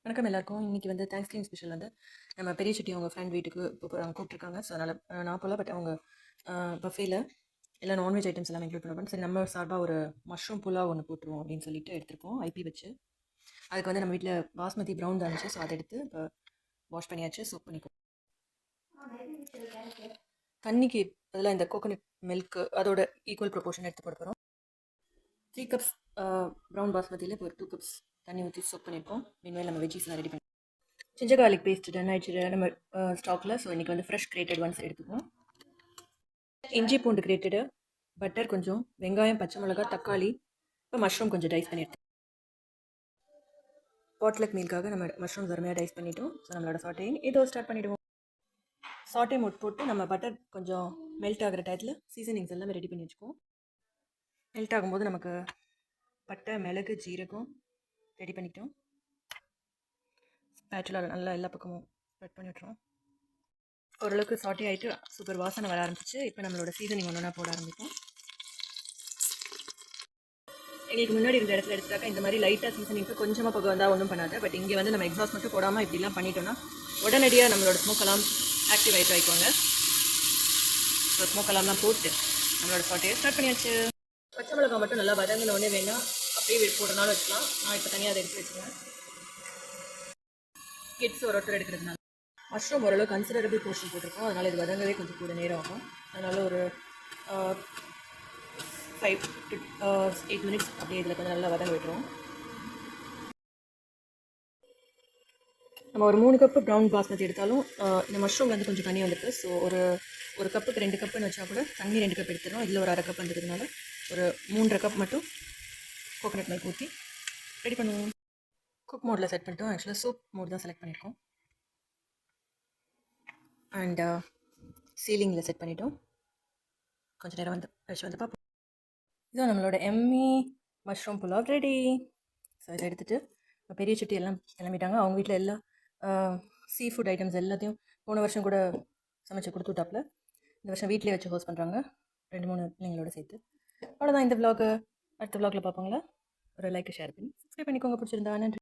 வணக்கம் எல்லாருக்கும். இன்றைக்கி வந்து தேங்க்ஸ்கிவிங் ஸ்பெஷல் வந்து நம்ம பெரிய செட்டி அவங்க ஃப்ரெண்ட் வீட்டுக்கு இப்போ கூப்பிட்ருக்காங்க. ஸோ அதனால் நான் போகல, பட் அவங்க பஃபேல எல்லாம் நான்வெஜ் ஐட்டம்ஸ் எல்லாமே இன்க்ளூட் பண்ணுவோம். சரி, நம்ம சார்பாக ஒரு மஷ்ரூம் புலாவ் ஒன்று போட்டுருவோம் அப்படின்னு சொல்லிட்டு எடுத்திருக்கோம் ஐபி வச்சு. அதுக்கு வந்து நம்ம வீட்டில் பாஸ்மதி ப்ரௌன் தான் இருந்துச்சு. ஸோ அதை எடுத்து இப்போ வாஷ் பண்ணியாச்சு, சூப் பண்ணிக்குவோம். தண்ணிக்கு அதில் இந்த கோகோனட் மில்க்கு அதோட ஈக்குவல் ப்ரொபோர்ஷன் எடுத்து போட போகிறோம். 3 கப்ஸ் ப்ரௌன் பாஸ்மதியில் இப்போ ஒரு 2 கப்ஸ் தண்ணி ஊற்றி சூப் பண்ணியிருக்கோம். மீன்வேல் நம்ம வெஜ்ஜீஸ்லாம் ரெடி பண்ணி ஜிஞ்சர் கார்லிக் பேஸ்ட் டன் ஆயிடுச்சு நம்ம ஸ்டாக்கில். ஸோ இன்றைக்கி வந்து ஃப்ரெஷ் கிரேட்டட் ஒன்ஸ் எடுத்துக்குவோம். இஞ்சி பூண்டு கிரேட்டடு, பட்டர் கொஞ்சம், வெங்காயம், பச்சை மிளகா, தக்காளி, இப்போ மஷ்ரூம் கொஞ்சம் டைஸ் பண்ணி எடுத்து பாட்லக் மீலுக்காக நம்ம மஷ்ரூம் அருமையாக டைஸ் பண்ணிவிட்டோம். ஸோ நம்மளோட சாட்டையும் இதோ ஸ்டார்ட் பண்ணிவிடுவோம். சாட்டே மோட் போட்டு நம்ம பட்டர் கொஞ்சம் மெல்ட் ஆகிற டயத்தில் சீசனிங்ஸ் எல்லாமே ரெடி பண்ணி வச்சுக்குவோம். மெல்ட் ஆகும்போது நமக்கு பட்டை, மிளகு, ஜீரகம் ரெடி பண்ணிட்டோம். ஸ்பேச்சுலாக நல்லா எல்லா பக்கமும் ஸ்ப்ரெட் பண்ணி விட்டுருவோம். ஓரளவுக்கு சாட்டே ஆகிட்டு சூப்பர் வாசனை வர ஆரம்பிச்சு. இப்போ நம்மளோட சீசனிங் ஒன்றா போட ஆரம்பிப்போம். எங்களுக்கு முன்னாடி இருந்த இடத்துல எடுத்துட்டாக்கா இந்த மாதிரி லைட்டாக சீசனிங்க்கு கொஞ்சமாக பக்கம் வந்தால் ஒன்றும் பண்ணாது. பட் இங்கே வந்து நம்ம எக்ஸாஸ்ட் மட்டும் போடாமல் இப்படிலாம் பண்ணிட்டோம்னா உடனடியாக நம்மளோட ஸ்மோக் எல்லாம் ஆக்டிவ் ஆகிட்டு ஆயிக்கோங்க. ஸோ ஸ்மோக் எல்லாம் போட்டு நம்மளோட சாட்டையை ஸ்டார்ட் பண்ணியாச்சு. பச்சை மிளகா மட்டும் நல்லா வதங்கின ஒன்றே வேணாம், அப்படியே போடுறதுனால வச்சுக்கலாம். நான் இப்போ தனியாக அதை எடுத்து வச்சுருவேன். கிட்ஸ் ஒருத்தர் எடுக்கிறதுனால மஷ்ரூம் ஓரளவு கன்சிடரபிள் போர்ஷன் போட்டிருக்கோம். அதனால் இது வதங்கவே கொஞ்சம் கூட நேரம் ஆகும். அதனால் ஒரு 5 to 8 மினிட்ஸ் அப்படியே இதில் கொஞ்சம் நல்லா வதங்க விட்டுருவோம். நம்ம ஒரு 3 கப்பு ப்ரௌன் பாஸ்மதி எடுத்தாலும் இந்த மஷ்ரூம் வந்து கொஞ்சம் தண்ணி வந்துருக்கு. ஸோ ஒரு கப்புக்கு 2 கப்புன்னு வச்சா கூட தண்ணி 2 கப் எடுத்துடும். இதில் ஒரு 1/2 கப் வந்துருக்கனால ஒரு 3.5 கப் மட்டும் கோகோனட் மில்க் ஊற்றி ரெடி பண்ணுவோம். குக் மோடில் செட் பண்ணிட்டோம். ஆக்சுவலாக சூப் மோட் தான் செலக்ட் பண்ணியிருக்கோம். அண்ட் சீலிங்கில் செட் பண்ணிட்டோம். கொஞ்சம் நேரம் வந்து கழிச்சு வந்து பார்ப்போம். இதுவும் நம்மளோட எம்மி மஷ்ரூம் புலாவ் ரெடி. ஸோ இதை எடுத்துகிட்டு பெரிய செட்டி எல்லாம் கிளம்பிட்டாங்க. அவங்க வீட்டில் எல்லா சீ ஃபுட் ஐட்டம்ஸ் எல்லாத்தையும் போன வருஷம் கூட சமைச்சு கொடுத்து விட்டாப்புல. இந்த வருஷம் வீட்டிலே வச்சு ஹோஸ்ட் பண்ணுறாங்க 2-3 பிள்ளைங்களோட சேர்த்து. அவ்வளோதான் இந்த விலாகு. அடுத்த விலாகில் பார்ப்பாங்களா? ஒரு லைக் ஷேர் பண்ணி சப்ஸ்கிரைப் பண்ணிக்கோங்க. பிடிச்சிருந்தா. நன்றி.